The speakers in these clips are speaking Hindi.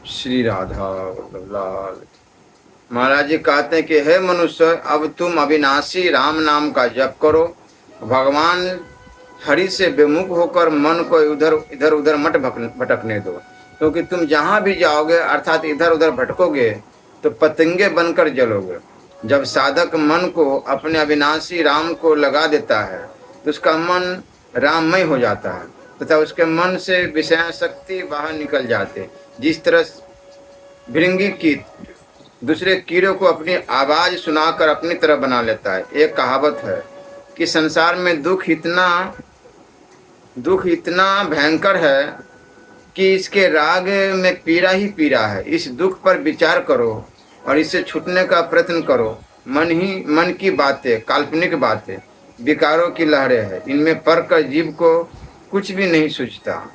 श्री राधा वल्लभ लाल। महाराज जी कहते हैं कि हे मनुष्य, अब तुम अविनाशी राम नाम का जप करो। भगवान हरि से विमुख होकर मन को इधर उधर मत भटकने दो, क्योंकि तुम जहाँ भी जाओगे अर्थात इधर उधर भटकोगे तो पतंगे बनकर जलोगे। जब साधक मन को अपने अविनाशी राम को लगा देता है तो उसका मन राममय हो जाता है तथा उसके मन से विषय शक्ति बाहर निकल जाते। जिस तरह भृंगी कीट दूसरे कीड़ों को अपनी आवाज सुनाकर अपनी तरह बना लेता है। एक कहावत है कि संसार में दुख इतना भयंकर है कि इसके राग में पीड़ा ही पीड़ा है। इस दुख पर विचार करो और इससे छूटने का प्रयत्न करो। मन की बातें काल्पनिक बातें विकारों की लहरें हैं, इनमें पड़ कर जीव को कुछ भी नहीं सूझता।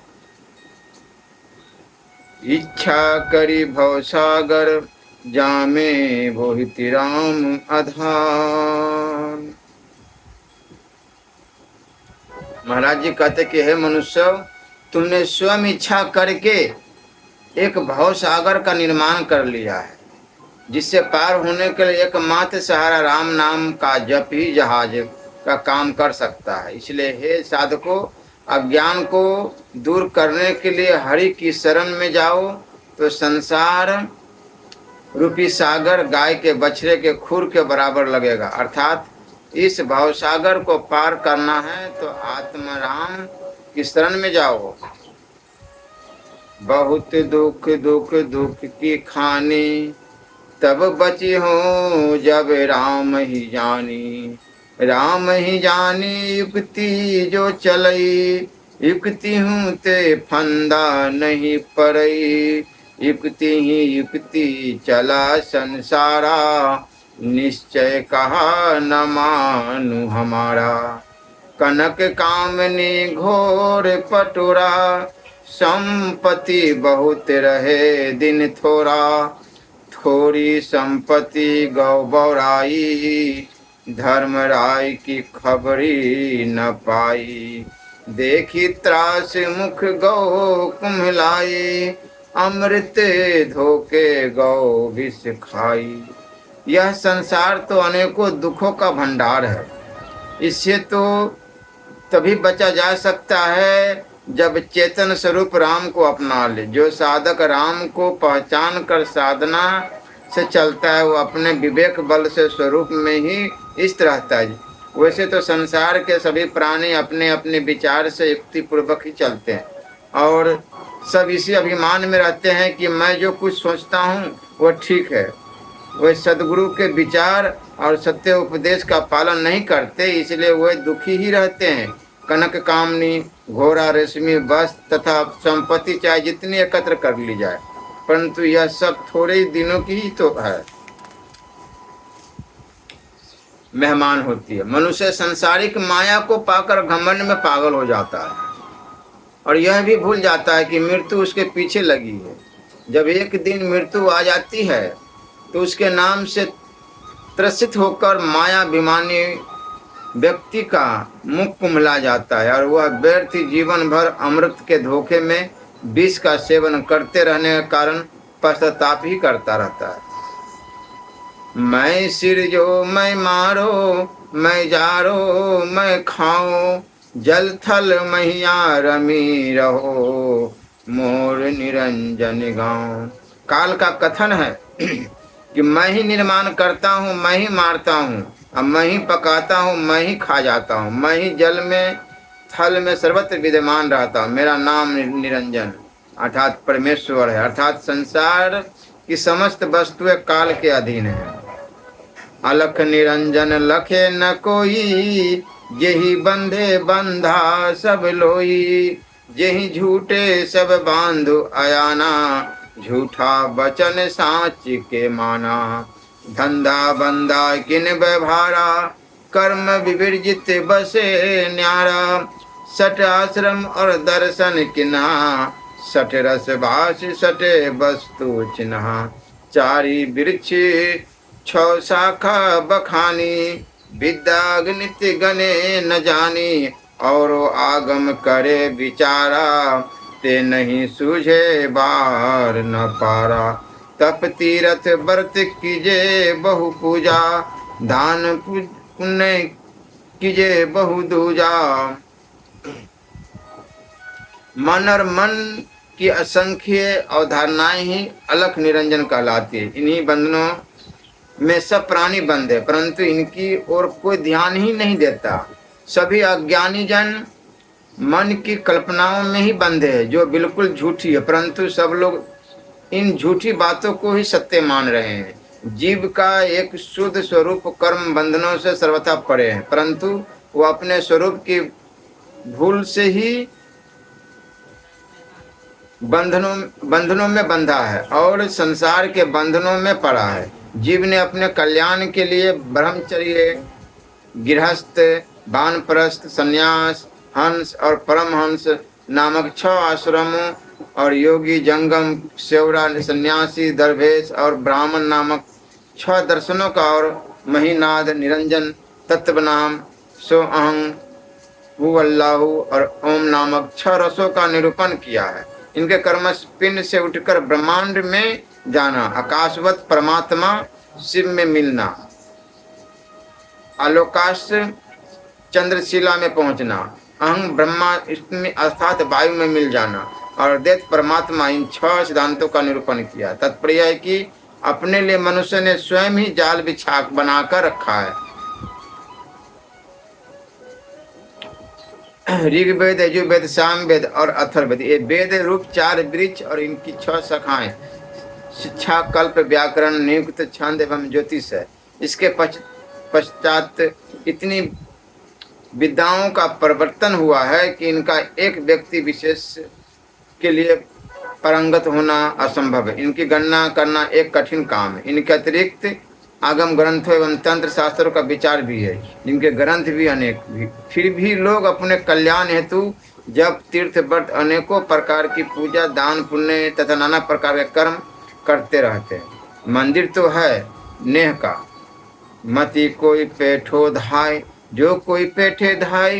इच्छा करी भवसागर जामे भोहिति राम आधार। महाराज जी कहते कि हे मनुष्य, तुमने स्वयं इच्छा करके एक भवसागर का निर्माण कर लिया है, जिससे पार होने के लिए एकमात्र सहारा राम नाम का जप ही जहाज का काम कर सकता है। इसलिए हे साधकों, अज्ञान को दूर करने के लिए हरि की शरण में जाओ तो संसार रूपी सागर गाय के बछड़े के खुर के बराबर लगेगा। अर्थात इस भवसागर को पार करना है तो आत्माराम की शरण में जाओ। बहुत दुख दुख दुख की खानी, तब बची हो जब राम ही जानी। राम ही जानी युक्ति जो चलई, युक्ति हूँ ते फंदा नहीं पड़ई। युक्ति ही युक्ति चला संसारा, निश्चय कहा न मानु हमारा। कनक कामनी घोर पटोरा, संपत्ति बहुत रहे दिन थोड़ा। थोड़ी संपत्ति गौ बौराई, धर्मराय की खबरी न पाई। देखी त्रास मुख गौ कुम्हलाई, अमृत धोके गौ विष खाई। यह संसार तो अनेकों दुखों का भंडार है। इससे तो तभी बचा जा सकता है जब चेतन स्वरूप राम को अपना ले। जो साधक राम को पहचान कर साधना से चलता है वो अपने विवेक बल से स्वरूप में ही स्थिर रहता है। वैसे तो संसार के सभी प्राणी अपने अपने विचार से युक्ति पूर्वक ही चलते हैं और सब इसी अभिमान में रहते हैं कि मैं जो कुछ सोचता हूँ वो ठीक है। वे सदगुरु के विचार और सत्य उपदेश का पालन नहीं करते, इसलिए वे दुखी ही रहते हैं। कनक कामनी, घोड़ा, रेशमी वस्त्र तथा संपत्ति चाहे जितनी एकत्र कर ली जाए, परंतु यह सब थोड़े ही दिनों की ही तो है, मेहमान होती है। मनुष्य सांसारिक माया को पाकर घमंड में पागल हो जाता है और यह भी भूल जाता है कि मृत्यु उसके पीछे लगी है। जब एक दिन मृत्यु आ जाती है तो उसके नाम से त्रसित होकर माया अभिमानी व्यक्ति का मुख कुम्हला जाता है और वह व्यर्थ जीवन भर अमृत के धोखे में विष का सेवन करते रहने के कारण पश्चाताप ही करता रहता है। मैं सिर जो मैं मारो, मैं जारो मैं खाओ, जल थल मैया रमी रहो, मोर निरंजन गाँव। काल का कथन है कि मैं ही निर्माण करता हूँ, मैं ही मारता हूँ, अब मैं ही पकाता हूँ, मैं ही खा जाता हूँ, मैं ही जल में थल में सर्वत्र विद्यमान रहता हूँ। मेरा नाम निरंजन अर्थात परमेश्वर है। अर्थात संसार की समस्त वस्तुएं काल के अधीन है। अलख निरंजन लखे न कोई, यही बंधे बंधा सब लोई। यही झूठे सब बांधु अयाना, झूठा वचन साच के माना। धंधा बंधा किन व्यवहारा, कर्म विवर्जित बसे न्यारा। सट आश्रम और दर्शन किन्हा, सट रस भाष सटे वस्तु चिन्हा। चारी वृक्ष छौ शाखा बखानी, विद्या गणित गणे न जानी। और आगम करे विचारा, ते नहीं सूझे बार न पारा। तप तीरथ व्रत कीजे बहु पूजा, दान पुण्य कीजे बहु दूजा। मन और मन की असंख्य अवधारणाएं ही अलख निरंजन कहलाती है। इन्हीं बंधनों में सब प्राणी बंद है, परंतु इनकी ओर कोई ध्यान ही नहीं देता। सभी अज्ञानी जन मन की कल्पनाओं में ही बंधे हैं, जो बिल्कुल झूठी है, परंतु सब लोग इन झूठी बातों को ही सत्य मान रहे हैं। जीव का एक शुद्ध स्वरूप कर्म बंधनों से सर्वथा परे है, परंतु वो अपने स्वरूप की भूल से ही बंधनों में बंधा है और संसार के बंधनों में पड़ा है। जीव ने अपने कल्याण के लिए ब्रह्मचर्य, गृहस्थ, वानप्रस्थ, संन्यास, हंस और परमहंस नामक 6 आश्रमों और योगी, जंगम, सेवरा, सन्यासी, दरवेश और ब्राह्मण नामक 6 दर्शनों का और महीनाद, निरंजन, तत्वनाम, सो अहं, हु अल्लाहु और ओम नामक 6 रसों का निरूपण किया है। इनके कर्म पिंड से उठकर ब्रह्मांड में जाना, आकाशवत परमात्मा शिव में मिलना, आलोकाश चंद्रशिला में पहुंचना, अहं ब्रह्मा अर्थात वायु में मिल जाना और दैत्य परमात्मा, इन 6 सिद्धांतों का निरूपण किया। तात्पर्य है कि अपने लिए मनुष्य ने स्वयं ही जाल बिछा बनाकर रखा है। ऋग्वेद, यजुर्वेद, सामवेद और अथर्ववेद, ये वेद रूप 4 वृक्ष और इनकी 6 शाखाएं शिक्षा, कल्प, व्याकरण, नियुक्त, छंद एवं ज्योतिष है। इसके पश्चात इतनी विद्याओं का परिवर्तन हुआ है कि इनका एक व्यक्ति विशेष के लिए पारंगत होना असंभव है। इनकी गणना करना एक कठिन काम है। इनके अतिरिक्त आगम ग्रंथों एवं तंत्र शास्त्रों का विचार भी है, जिनके ग्रंथ भी अनेक भी। फिर भी लोग अपने कल्याण हेतु जब तीर्थ, व्रत, अनेकों प्रकार की पूजा, दान, पुण्य तथा नाना प्रकार के कर्म करते रहते हैं। मंदिर तो है नेह का, मति कोई पेठो धाय, जो कोई पेठे धाय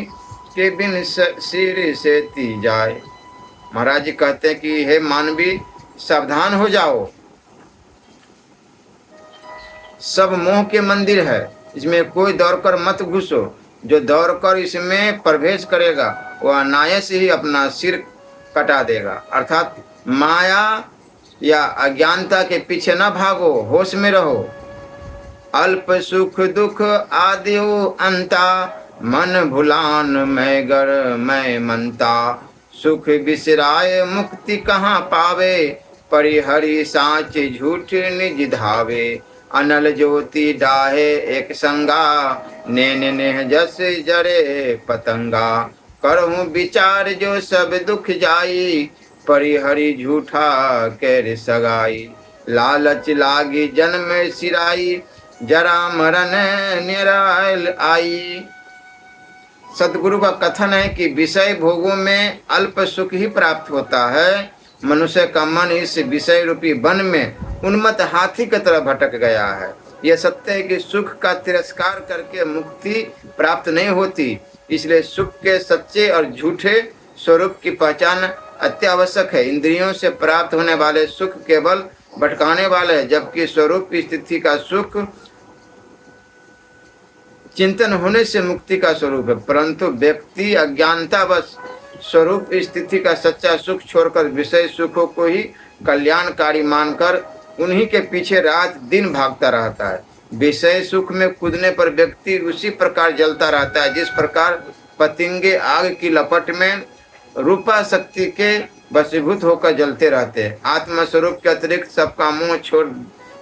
के बिन सिर से ती जाए। महाराज जी कहते हैं कि हे मानवी, सावधान हो जाओ, सब मोह के मंदिर है, इसमें कोई दौड़कर मत घुसो। जो दौड़कर इसमें प्रवेश करेगा वह अनायास ही अपना सिर कटा देगा। अर्थात माया या अज्ञानता के पीछे न भागो, होश में रहो। अल्प सुख दुख आदि अंता, मन भुलान मैं गर मैं मनता। सुख बिसराए मुक्ति कहाँ पावे, परिहरि साच झूठ निज धावे। अनल ज्योति डाहे एक संगा, नैन नेह जस जरे पतंगा। करहूँ विचार जो सब दुख जाई, परिहरि झूठा कैर सगाई। लालच लागी जन्म सिराई, जरा मरण निरायल आई। सदगुरु का कथन है कि विषय भोगों में अल्प सुख ही प्राप्त होता है। मनुष्य का मन इस विषय रूपी वन में उन्मत्त हाथी की तरह भटक गया है। यह सत्य है कि सुख का तिरस्कार करके मुक्ति प्राप्त नहीं होती, इसलिए सुख के सच्चे और झूठे स्वरूप की पहचान अत्यावश्यक है। इंद्रियों से प्राप्त होने वाले सुख केवल भटकाने वाले हैं, जबकि स्वरूप की स्थिति का सुख चिंतन होने से मुक्ति का स्वरूप है। परंतु व्यक्ति अज्ञानतावश स्वरूप स्थिति का सच्चा सुख छोड़कर विषय सुखों को ही कल्याणकारी मानकर उन्हीं के पीछे रात दिन भागता रहता है। विषय सुख में कूदने पर व्यक्ति उसी प्रकार जलता रहता है जिस प्रकार पतंगे आग की लपट में रूपा शक्ति के वशीभूत होकर जलते रहते हैं। आत्मा स्वरूप के अतिरिक्त सबका मोह छोड़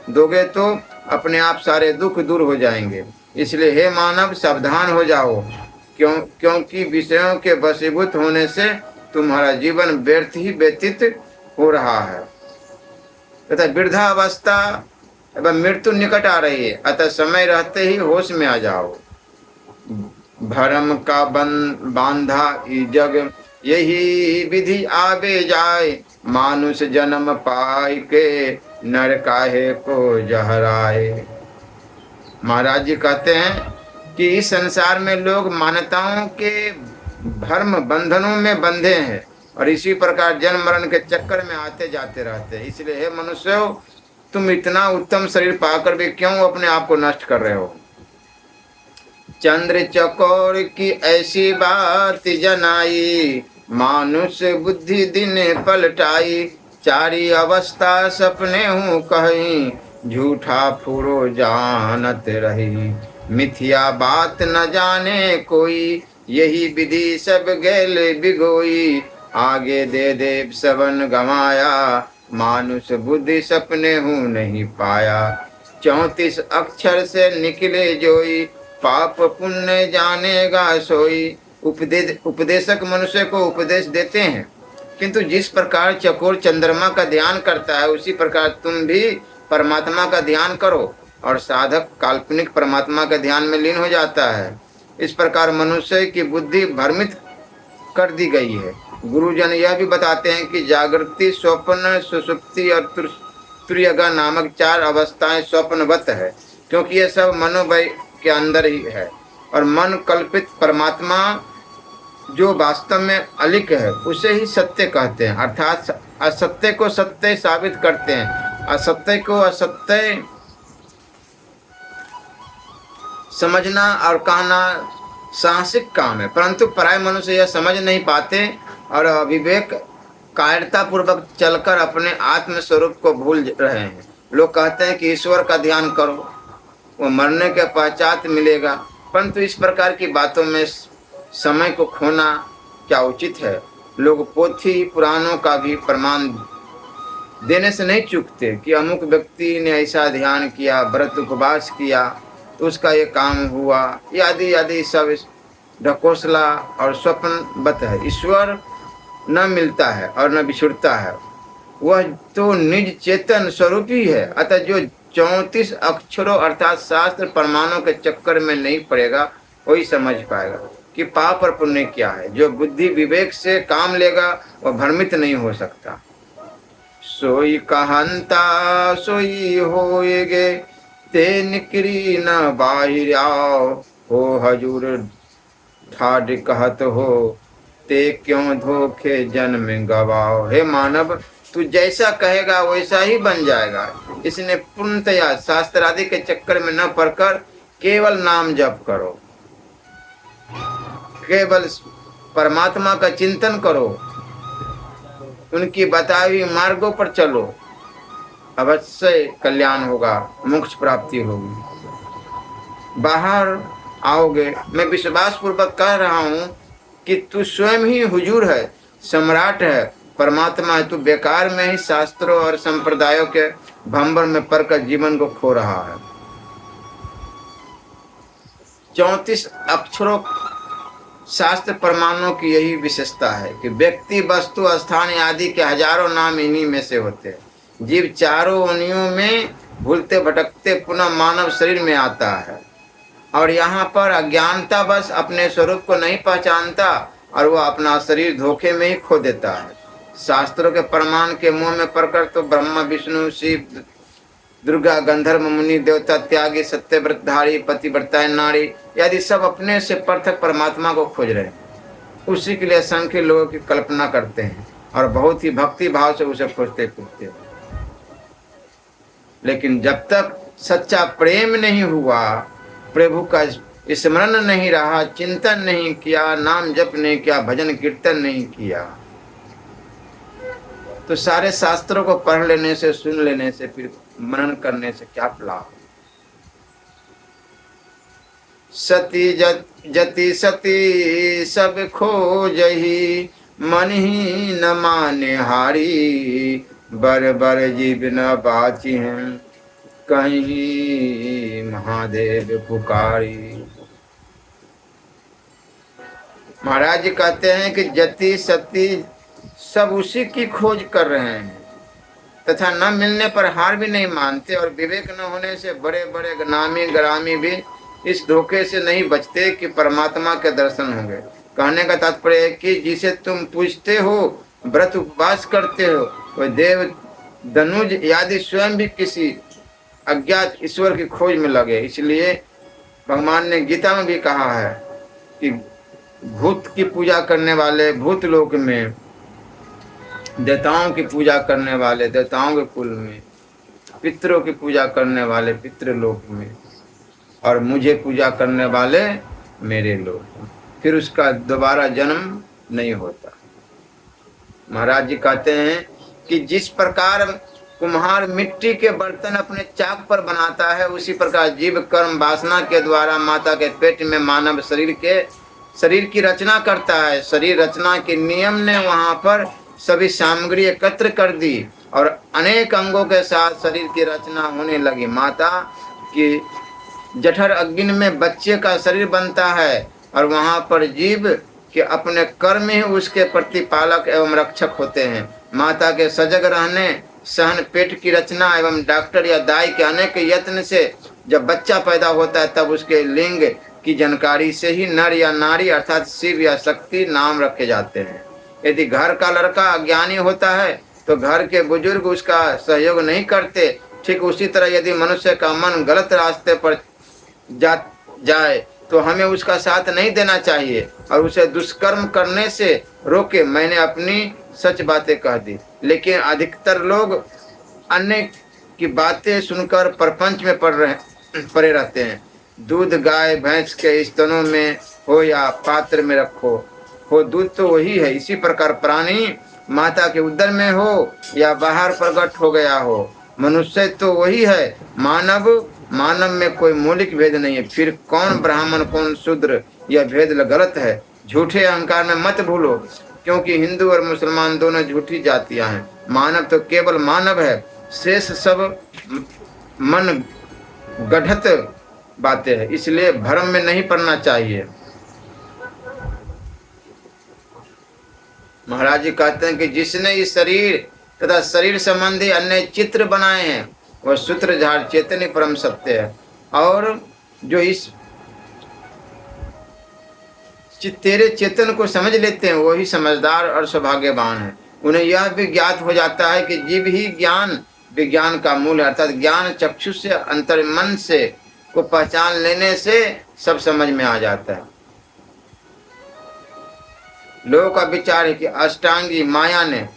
दोगे तो अपने आप सारे दुख दूर हो जाएंगे। इसलिए हे मानव, सावधान हो जाओ, क्योंकि विषयों के वशीभूत होने से तुम्हारा जीवन व्यर्थ ही व्यतीत हो रहा है तथा वृद्धावस्था एवं मृत्यु निकट आ रही है। अतः समय रहते ही होश में आ जाओ। भरम का बांधा ई जग, यही विधि आवे जाए। मानुष जन्म पाई के, नर काहे को जहराए। महाराज जी कहते हैं कि इस संसार में लोग मान्यताओं के भ्रम बंधनों में बंधे हैं। और इसी प्रकार जन्म मरण के चक्कर में आते जाते रहते हैं। इसलिए हे मनुष्य, तुम इतना उत्तम शरीर पाकर भी क्यों अपने आप को नष्ट कर रहे हो। चंद्र चकोर की ऐसी बात जनाई, मानुष बुद्धि दिन पलटाई। चारी अवस्था सपने हूँ कहीं, झूठा फूरो जानत रही। मिथ्या बात न जाने कोई, यही विधि सब गैल बिगोई। आगे दे दे सबन गमाया, मानुष बुद्धि सपने हूँ नहीं पाया। 34 अक्षर से निकले जोई, पाप पुण्य जानेगा सोई। उपदेशक मनुष्य को उपदेश देते हैं, किंतु जिस प्रकार चकोर चंद्रमा का ध्यान करता है उसी प्रकार तुम भी परमात्मा का ध्यान करो, और साधक काल्पनिक परमात्मा के ध्यान में लीन हो जाता है। इस प्रकार मनुष्य की बुद्धि भ्रमित कर दी गई है। गुरुजन यह भी बताते हैं कि जागृति, स्वप्न, सुषुप्ति और तुर्यगा नामक 4 अवस्थाएं स्वप्नवत है, क्योंकि यह सब मनोवय के अंदर ही है। और मन कल्पित परमात्मा जो वास्तव में अलिक है उसे ही सत्य कहते हैं, अर्थात असत्य को सत्य साबित करते हैं। असत्य को असत्य समझना और कहना साहसिक काम है, परंतु पराय मनुष्य यह समझ नहीं पाते और अविवेक कायरता पूर्वक चलकर अपने आत्म स्वरूप को भूल रहे हैं। लोग कहते हैं कि ईश्वर का ध्यान करो, वो मरने के पश्चात मिलेगा, परंतु इस प्रकार की बातों में समय को खोना क्या उचित है। लोग पोथी पुराणों का भी प्रमाण देने से नहीं चूकते कि अमुक व्यक्ति ने ऐसा ध्यान किया, व्रत उपवास किया तो उसका ये काम हुआ, आदि आदि सब ढकोसला और स्वप्नवत है। ईश्वर न मिलता है और न बिछुड़ता है, वह तो निज चेतन स्वरूप ही है। अतः जो 34 अक्षरों अर्थात शास्त्र प्रमाणों के चक्कर में नहीं पड़ेगा वही समझ पाएगा कि पाप और पुण्य क्या है। जो बुद्धि विवेक से काम लेगा वह भ्रमित नहीं हो सकता। सोई कहंता सोई होएगे, ते निकरी न बाहिर आओ। हो हजूर ठाड कहत हो, ते क्यों धोखे जन्म गवाओ। हे मानव, तू जैसा कहेगा वैसा ही बन जाएगा। इसने पूर्णतया शास्त्र आदि के चक्कर में न पड़कर केवल नाम जप करो, केवल परमात्मा का चिंतन करो, उनकी बताई हुई मार्गों पर चलो, अवश्य कल्याण होगा, मोक्ष प्राप्ति होगी। बाहर आओगे, मैं विश्वास पूर्वक कह रहा हूँ कि तू स्वयं ही हुजूर है, सम्राट है, परमात्मा है। तू बेकार में ही शास्त्रों और संप्रदायों के भंवर में पड़कर जीवन को खो रहा है। 34 अक्षरों शास्त्र प्रमाणों की यही विशेषता है कि व्यक्ति, वस्तु, स्थान आदि के हजारों नाम इन्हीं में से होते हैं। जीव चारों योनियों में भूलते भटकते पुनः मानव शरीर में आता है और यहाँ पर अज्ञानता बस अपने स्वरूप को नहीं पहचानता और वह अपना शरीर धोखे में ही खो देता है। शास्त्रों के प्रमाण के मुंह में पड़कर तो ब्रह्मा, विष्णु, शिव, दुर्गा, गंधर्व, मुनि, देवता, त्यागी, सत्यव्रतधारी, पतिव्रता नारी आदि सब अपने से पृथक परमात्मा को खोज रहे हैं। उसी के लिए असंख्य लोगों की कल्पना करते हैं और बहुत ही भक्ति भाव से उसे खोजते फिरते हैं। लेकिन जब तक सच्चा प्रेम नहीं हुआ, प्रभु का स्मरण नहीं रहा, चिंतन नहीं किया, नाम जप नहीं किया, भजन कीर्तन नहीं किया, तो सारे शास्त्रों को पढ़ लेने से, सुन लेने से, फिर मनन करने से क्या लाभ। सती जति सती सब खोजहि, मन ही न माने हारी। बर बर जीव न बाची हैं, कहीं महादेव पुकारी। महाराज जी कहते हैं कि जति सती सब उसी की खोज कर रहे हैं तथा न मिलने पर हार भी नहीं मानते, और विवेक न होने से बड़े बड़े नामी ग्रामी भी इस धोखे से नहीं बचते कि परमात्मा के दर्शन होंगे। कहने का तात्पर्य है कि जिसे तुम पूजते हो, व्रत उपवास करते हो, वह देव, धनुज आदि स्वयं भी किसी अज्ञात ईश्वर की खोज में लगे। इसलिए भगवान ने गीता में भी कहा है कि भूत की पूजा करने वाले भूत लोक में देवताओं की पूजा करने वाले देवताओं के कुल में, पितरों की पूजा करने वाले पितृलोक में, और मुझे पूजा करने वाले मेरे लोग। फिर उसका दोबारा जन्म नहीं होता। महाराज जी कहते हैं कि जिस प्रकार कुम्हार मिट्टी के बर्तन अपने चाक पर बनाता है, उसी प्रकार जीव कर्म वासना के द्वारा माता के पेट में मानव शरीर की रचना करता है। शरीर रचना के नियम ने वहां पर सभी सामग्री एकत्र कर दी और अनेक अंगों के साथ शरीर की रचना होने लगी। माता की जठर अग्नि में बच्चे का शरीर बनता है और वहां पर जीव के अपने कर्म ही उसके प्रतिपालक एवं रक्षक होते हैं। माता के सजग रहने, सहन, पेट की रचना एवं डॉक्टर या दाई के अनेक यत्न से जब बच्चा पैदा होता है, तब उसके लिंग की जानकारी से ही नर या नारी अर्थात शिव या शक्ति नाम रखे जाते हैं। यदि घर का लड़का अज्ञानी होता है तो घर के बुजुर्ग उसका सहयोग नहीं करते। ठीक उसी तरह यदि मनुष्य का मन गलत रास्ते पर जाए तो हमें उसका साथ नहीं देना चाहिए और उसे दुष्कर्म करने से रोके। मैंने अपनी सच बातें कह दी, लेकिन अधिकतर लोग अन्य की बातें सुनकर प्रपंच में पड़े रहते हैं। दूध गाय भैंस के स्तनों में हो या पात्र में रखो हो, दूध तो वही है। इसी प्रकार प्राणी माता के उदर में हो या बाहर प्रकट हो गया हो, मनुष्य तो वही है। मानव में कोई मौलिक भेद नहीं है। फिर कौन ब्राह्मण कौन शूद्र, यह भेद गलत है। झूठे अहंकार में मत भूलो, क्योंकि हिंदू और मुसलमान दोनों झूठी जातियां हैं। मानव तो केवल मानव है, शेष सब मन गढ़त बातें हैं। इसलिए भ्रम में नहीं पड़ना चाहिए। महाराज जी कहते हैं कि जिसने इस शरीर तथा शरीर संबंधी अन्य चित्र बनाए हैं वह सूत्रधार चेतन परम सत्य है, और जो इस तेरे चेतन को समझ लेते हैं वही समझदार और सौभाग्यवान है। उन्हें यह भी ज्ञात हो जाता है कि जीव ही विज्ञान का मूल है, अर्थात ज्ञान चक्षु से अंतर्मन से को पहचान लेने से सब समझ में आ जाता है। लोगों का विचार है कि अष्टांगी माया ने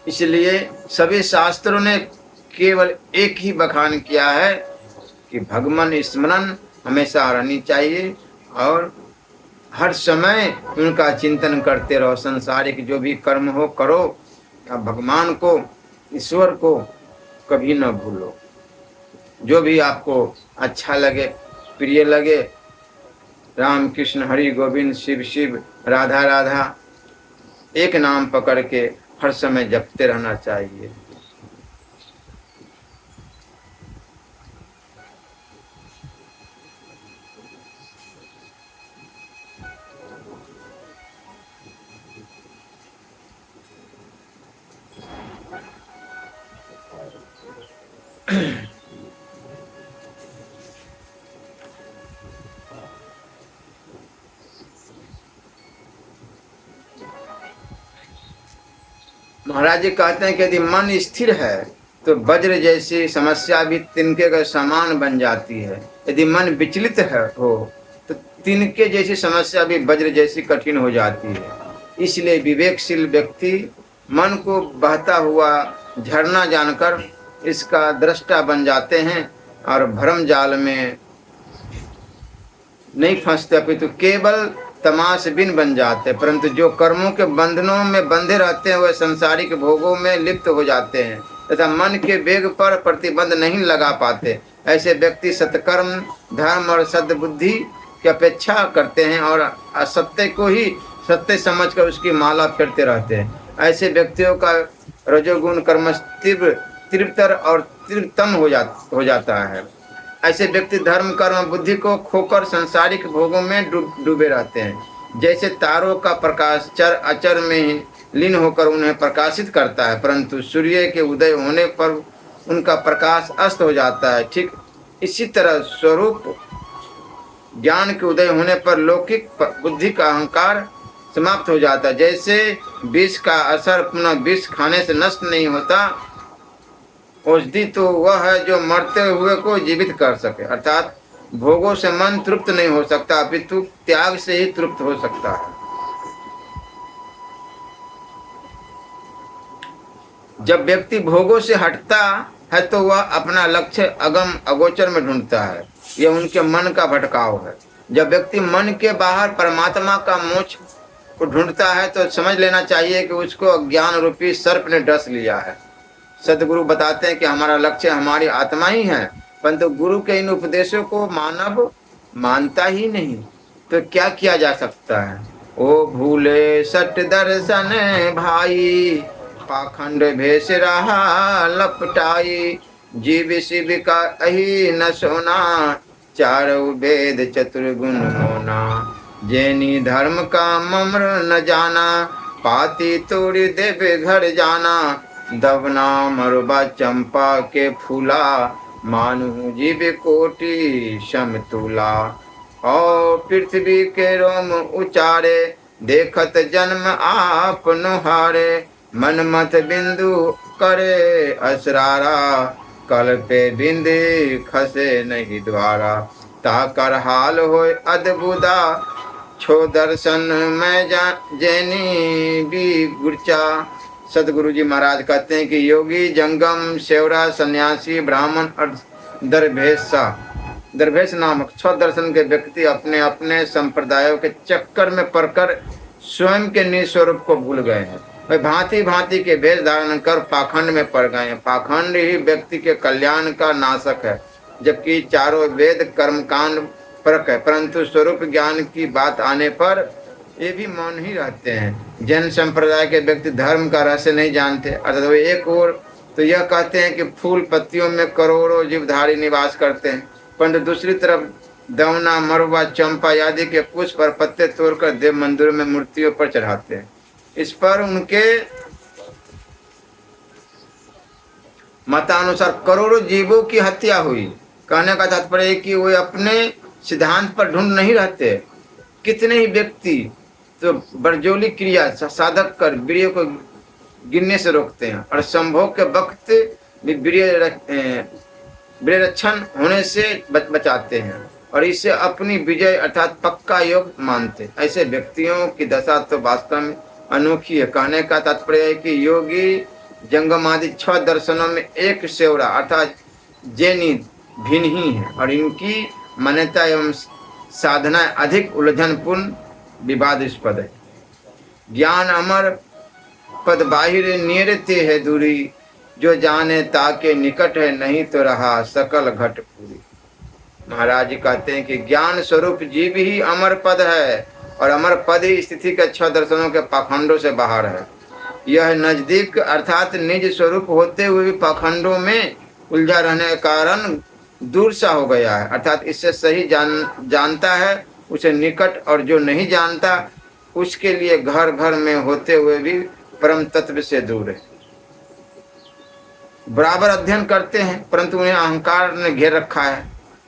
इसलिए सभी शास्त्रों ने केवल एक ही बखान किया है कि भगवान स्मरण हमेशा रहनी चाहिए और हर समय उनका चिंतन करते रहो। संसारिक जो भी कर्म हो करो, भगवान को, ईश्वर को कभी न भूलो। जो भी आपको अच्छा लगे, प्रिय लगे, राम कृष्ण हरि गोविंद शिव शिव राधा राधा एक नाम पकड़ के हर समय जपते रहना चाहिए। महाराज जी कहते हैं कि यदि मन स्थिर है तो वज्र जैसी समस्या भी तिनके का समान बन जाती है। यदि मन विचलित हो तो तिनके जैसी समस्या भी वज्र जैसी कठिन हो जाती है। इसलिए विवेकशील व्यक्ति मन को बहता हुआ झरना जानकर इसका दृष्टा बन जाते हैं और भ्रम जाल में नहीं फंसते, अपितु केवल तमाशबीन बन जाते। परंतु जो कर्मों के बंधनों में बंधे रहते हैं वह संसारिक भोगों में लिप्त हो जाते हैं तथा मन के वेग पर प्रतिबंध नहीं लगा पाते। ऐसे व्यक्ति सत्कर्म, धर्म और सद्बुद्धि की अपेक्षा करते हैं और असत्य को ही सत्य समझकर उसकी माला फेरते रहते हैं। ऐसे व्यक्तियों का रजोगुण कर्म तीव्रतर और तीव्रतम हो जाता है। ऐसे व्यक्ति धर्म कर्म बुद्धि को खोकर सांसारिक भोगों में डूबे रहते हैं। जैसे तारों का प्रकाश चर अचर में लीन होकर उन्हें प्रकाशित करता है, परंतु सूर्य के उदय होने पर उनका प्रकाश अस्त हो जाता है। ठीक इसी तरह स्वरूप ज्ञान के उदय होने पर लौकिक बुद्धि का अहंकार समाप्त हो जाता है। जैसे विष का असर पुनः विष खाने से नष्ट नहीं होता, औषधि तो वह है जो मरते हुए को जीवित कर सके। अर्थात भोगों से मन तृप्त नहीं हो सकता, अपितु त्याग से ही तृप्त हो सकता है। जब व्यक्ति भोगों से हटता है तो वह अपना लक्ष्य अगम अगोचर में ढूंढता है। यह उनके मन का भटकाव है। जब व्यक्ति मन के बाहर परमात्मा का मोक्ष को ढूंढता है तो समझ लेना चाहिए कि उसको अज्ञान रूपी सर्प ने डस लिया है। सदगुरु बताते हैं कि हमारा लक्ष्य हमारी आत्मा ही है, परंतु गुरु के इन उपदेशों को मानव मानता ही नहीं, तो क्या किया जा सकता है। ओ भूले सट दर्शन भाई, पाखंड भेष रहा लपटाई, जीव शिव का अही न सोना, चारों वेद चतुर्गुण होना, जैनी धर्म का मम्र न जाना, पाती तोड़ी देवे घर जाना, दबना मरुबा चंपा के फूला, मानु जीव कोटि समतुला, और पृथ्वी के रोम उचारे, देखत जन्म आप नुहारे, मन मत बिंदु करे असरारा, कल पे बिंदी खसे नहीं द्वारा, ताकर हाल होय अद्भुता, छो दर्शन में जैनी भी गुरचा। सदगुरु जी महाराज कहते हैं कि योगी, जंगम, सेवरा, सन्यासी, ब्राह्मण और दरवेश नामक 6 दर्शन के व्यक्ति अपने अपने संप्रदायों के चक्कर में पड़कर स्वयं के निज स्वरूप को भूल गए हैं। वे भांति भांति के भेष धारण कर पाखंड में पड़ गए हैं। पाखंड ही व्यक्ति के कल्याण का नाशक है, जबकि चारों वेद कर्मकांड परक है, परंतु स्वरूप ज्ञान की बात आने पर ये भी मौन ही रहते हैं। जैन संप्रदाय के व्यक्ति धर्म का रहस्य नहीं जानते, अर्थात वे एक ओर तो यह कहते हैं कि फूल पत्तियों में करोड़ों जीवधारी निवास करते हैं, परंतु दूसरी तरफ दवना, मरुआ, चंपा आदि के पुष्प और पत्ते तोड़कर देव मंदिरों में मूर्तियों पर चढ़ाते हैं। इस पर उनके मतानुसार करोड़ों जीवों की हत्या हुई। कहने का तात्पर्य है कि वे अपने सिद्धांत पर ढूंढ नहीं रहते। कितने ही व्यक्ति तो बरजोली क्रिया साधक कर वीर्य को गिनने से रोकते हैं और संभोग के वक्त भी वीर्य रक्षण होने से बचाते हैं और इसे अपनी विजय अर्थात पक्का योग मानते। ऐसे व्यक्तियों की दशा तो वास्तव में अनोखी है। कहने का तात्पर्य है कि योगी, जंगम आदि 6 दर्शनों में एक सेवरा अर्थात जैनी भिन्न ही है और इनकी मान्यता एवं साधना अधिक उलझनपूर्ण विवादास्पद है। ज्ञान अमर पद बाहिर नियरते है दूरी, जो जाने ताके निकट है, नहीं तो रहा सकल घट पूरी। महाराज जी कहते हैं कि ज्ञान स्वरूप जीव ही अमर पद है और अमर पद ही स्थिति के 6 दर्शनों के पाखंडों से बाहर है। यह नजदीक अर्थात निज स्वरूप होते हुए भी पाखंडों में उलझा रहने के कारण दूर सा हो गया है, अर्थात इससे सही जानता है उसे निकट, और जो नहीं जानता उसके लिए घर घर में होते हुए भी परम तत्व से दूर है। बराबर अध्ययन करते हैं परंतु उन्हें अहंकार ने घेर रखा है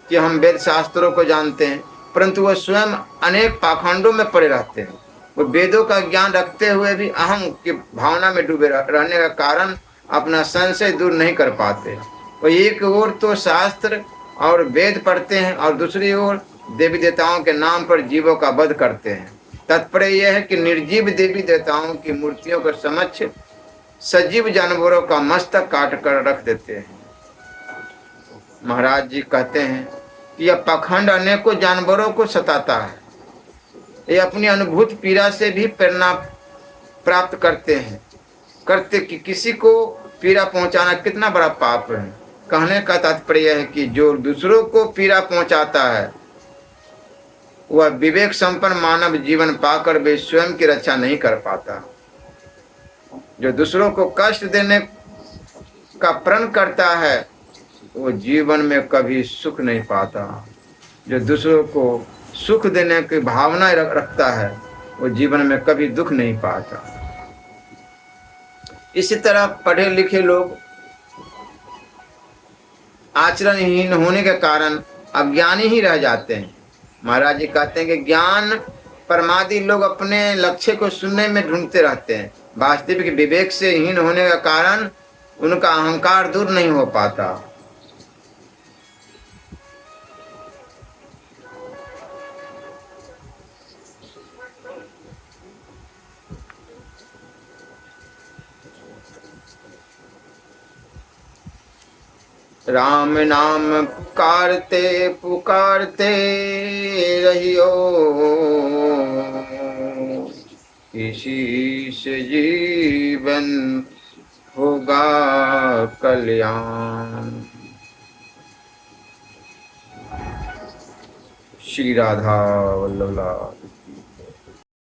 कि हम वेद शास्त्रों को जानते हैं, परंतु वह स्वयं अनेक पाखंडों में पड़े रहते हैं। वो वेदों का ज्ञान रखते हुए भी अहम की भावना में डूबे रहने का कारण अपना संशय दूर नहीं कर पाते। वो एक ओर तो शास्त्र और वेद पढ़ते हैं और दूसरी ओर देवी देवताओं के नाम पर जीवों का वध करते हैं। तात्पर्य यह है कि निर्जीव देवी देवताओं की मूर्तियों के समक्ष सजीव जानवरों का मस्तक काट कर रख देते हैं। महाराज जी कहते हैं कि यह पाखंड अनेकों जानवरों को सताता है। ये अपनी अनुभूत पीड़ा से भी प्रेरणा प्राप्त करते कि किसी को पीड़ा पहुंचाना कितना बड़ा पाप है। कहने का तात्पर्य है कि जो दूसरों को पीड़ा पहुंचाता है वह विवेक संपन्न मानव जीवन पाकर भी स्वयं की रक्षा नहीं कर पाता। जो दूसरों को कष्ट देने का प्रण करता है वो जीवन में कभी सुख नहीं पाता। जो दूसरों को सुख देने की भावना रखता है वो जीवन में कभी दुख नहीं पाता। इसी तरह पढ़े लिखे लोग आचरणहीन होने के कारण अज्ञानी ही रह जाते हैं। महाराज जी कहते हैं कि ज्ञान परमादि लोग अपने लक्ष्य को सुनने में ढूंढते रहते हैं। वास्तविक विवेक से हीन होने का कारण उनका अहंकार दूर नहीं हो पाता। राम नाम पुकारते पुकारते रहियो, इसी से जीवन होगा कल्याण। श्री राधा वल्लभ लाल।